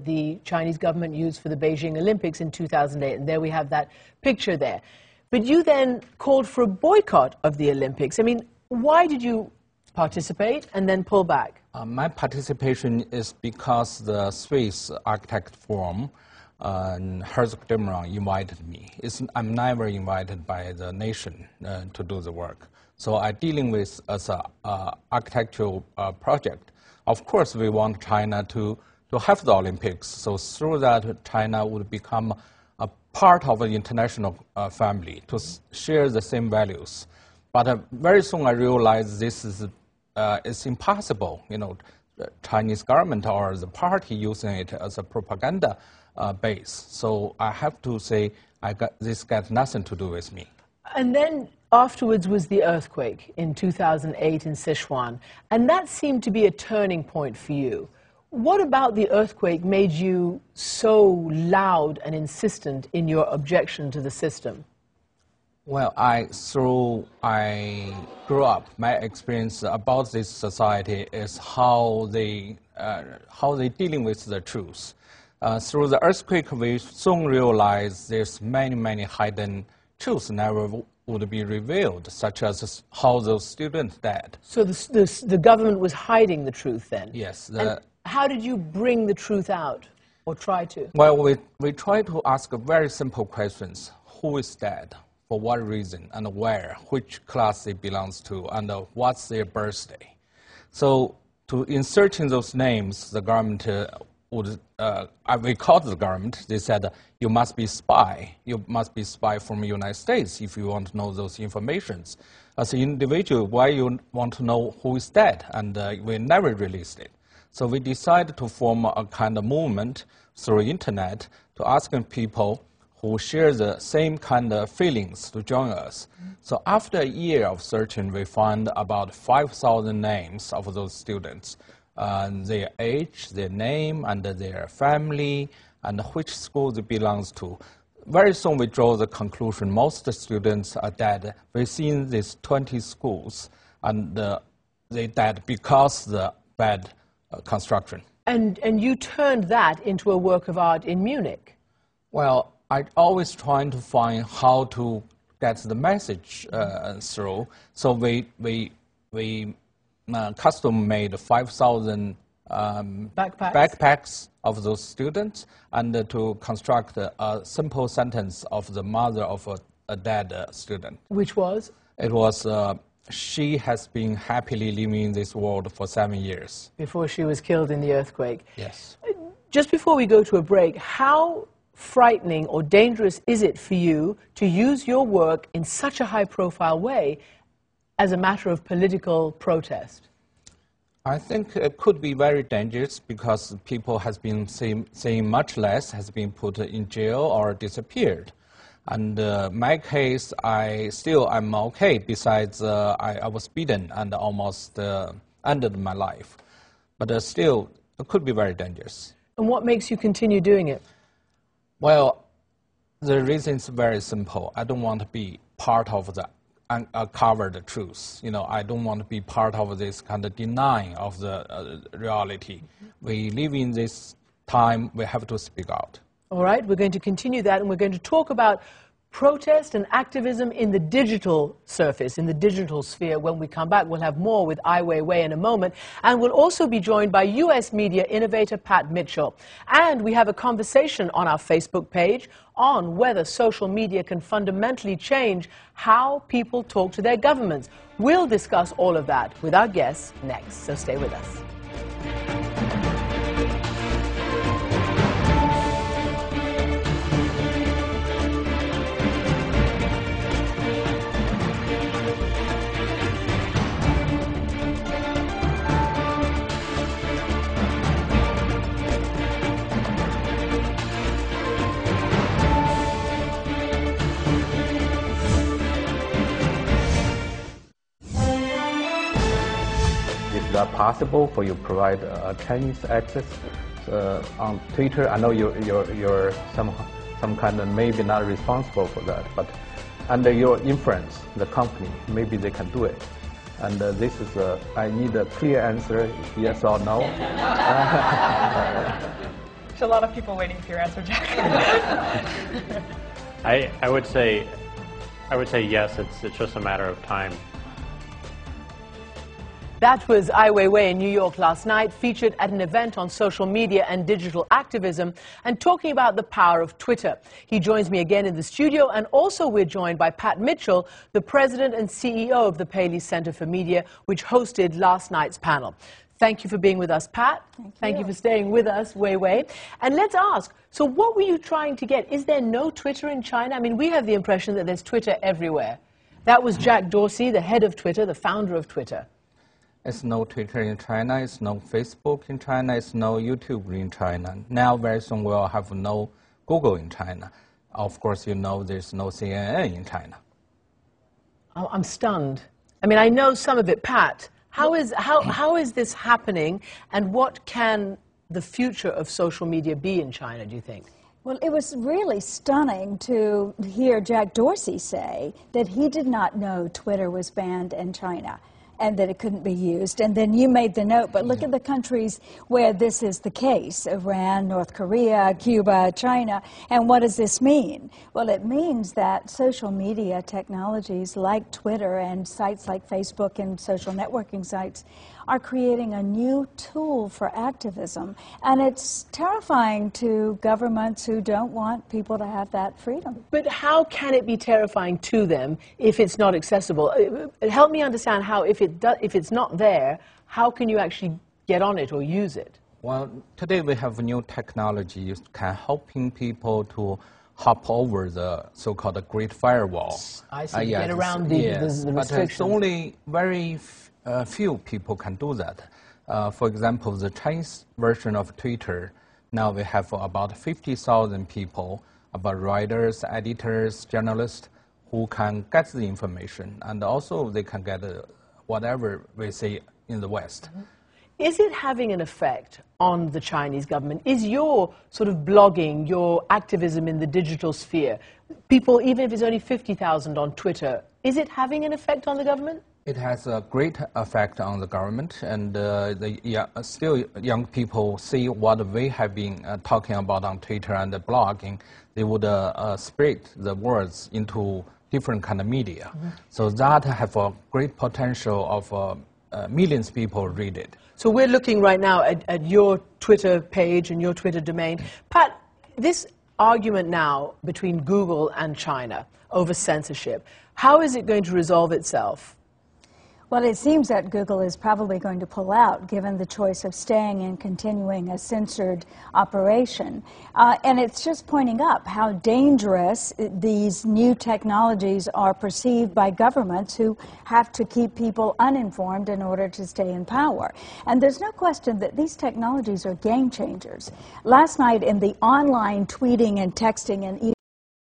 the Chinese government used for the Beijing Olympics in 2008, and there we have that picture there. But you then called for a boycott of the Olympics. I mean, why did you participate and then pull back? My participation is because the Swiss Architect Forum, Herzog de Meuron, invited me. I'm never invited by the nation to do the work. So I'm dealing with as an architectural project. Of course, we want China to have the Olympics. So through that, China would become a part of the international family to share the same values. But very soon I realized this is it's impossible. You know, the Chinese government or the party using it as a propaganda base. So I have to say, this got nothing to do with me. And then afterwards was the earthquake in 2008 in Sichuan, and that seemed to be a turning point for you. What about the earthquake made you so loud and insistent in your objection to the system? Well, I grew up. My experience about this society is how they dealing with the truth. Through the earthquake, we soon realized there's many hidden truths never would be revealed, such as how those students died. So the government was hiding the truth then? Yes. And how did you bring the truth out, or try to? Well, we try to ask very simple questions. Who is dead? For what reason and where, which class it belongs to, and what's their birthday. So in searching those names, the government we called the government, they said, you must be spy. You must be spy from the United States if you want to know those informations. As an individual, why you want to know who is dead? And we never released it. So we decided to form a kind of movement through internet to ask people who share the same kind of feelings to join us. So after a year of searching, we found about 5,000 names of those students, their age, their name, and their family, and which school they belong to. Very soon we draw the conclusion most of the students are dead within these 20 schools, and they died because of the bad construction. And you turned that into a work of art in Munich. Well, I always trying to find how to get the message through. So we custom made 5,000 backpacks of those students, and to construct a simple sentence of the mother of a dead student. Which was? It was, she has been happily living in this world for 7 years. Before she was killed in the earthquake. Yes. Just before we go to a break, how frightening or dangerous is it for you to use your work in such a high-profile way as a matter of political protest? I think it could be very dangerous because people has been saying much less, has been put in jail or disappeared. And my case, I'm okay. Besides, I was beaten and almost ended my life. But still, it could be very dangerous. And what makes you continue doing it? Well, the reason is very simple. I don't want to be part of the uncovered truth. You know, I don't want to be part of this kind of denying of the reality. We live in this time, we have to speak out. All right, we're going to continue that, and we're going to talk about protest and activism in the digital surface, in the digital sphere. When we come back, we'll have more with Ai Weiwei in a moment, and we'll also be joined by U.S. media innovator Pat Mitchell. And we have a conversation on our Facebook page on whether social media can fundamentally change how people talk to their governments. We'll discuss all of that with our guests next, so stay with us. Is that possible for you to provide Chinese access on Twitter? I know you're some kind of maybe not responsible for that, but under your influence, the company, maybe they can do it. And this is I need a clear answer, yes or no. There's a lot of people waiting for your answer, Jack. I would say yes. It's just a matter of time. That was Ai Weiwei in New York last night, featured at an event on social media and digital activism, and talking about the power of Twitter. He joins me again in the studio, and also we're joined by Pat Mitchell, the president and CEO of the Paley Center for Media, which hosted last night's panel. Thank you for being with us, Pat. Thank you for staying with us, Weiwei. And let's ask, so what were you trying to get? Is there no Twitter in China? I mean, we have the impression that there's Twitter everywhere. That was Jack Dorsey, the head of Twitter, the founder of Twitter. It's no Twitter in China, it's no Facebook in China, it's no YouTube in China. Now, very soon we'll have no Google in China. Of course, you know there's no CNN in China. Oh, I'm stunned. I mean, I know some of it. Pat, how is this happening, and what can the future of social media be in China, do you think? Well, it was really stunning to hear Jack Dorsey say that he did not know Twitter was banned in China and that it couldn't be used. And then you made the note, but look at the countries where this is the case: Iran, North Korea, Cuba, China. And what does this mean? Well, it means that social media technologies like Twitter and sites like Facebook and social networking sites are creating a new tool for activism. And it's terrifying to governments who don't want people to have that freedom. But how can it be terrifying to them if it's not accessible? Help me understand how, if it's not there, how can you actually get on it or use it? Well, today we have new technologies can helping people to hop over the so-called Great Firewall. I see, get around the restrictions. But it's only very few people can do that. For example, the Chinese version of Twitter, now we have about 50,000 people, about writers, editors, journalists, who can get the information, and also they can get whatever we say in the West. Mm-hmm. Is it having an effect on the Chinese government? Is your sort of blogging, your activism in the digital sphere, people, even if it's only 50,000 on Twitter, is it having an effect on the government? It has a great effect on the government, and still young people see what we have been talking about on Twitter and blogging. They would spread the words into different kind of media. Mm-hmm. So that have a great potential of millions of people read it. So we're looking right now at your Twitter page and your Twitter domain. Pat, this argument now between Google and China over censorship, how is it going to resolve itself? Well, it seems that Google is probably going to pull out, given the choice of staying and continuing a censored operation. And it's just pointing up how dangerous these new technologies are perceived by governments who have to keep people uninformed in order to stay in power. And there's no question that these technologies are game changers. Last night in the online tweeting and texting and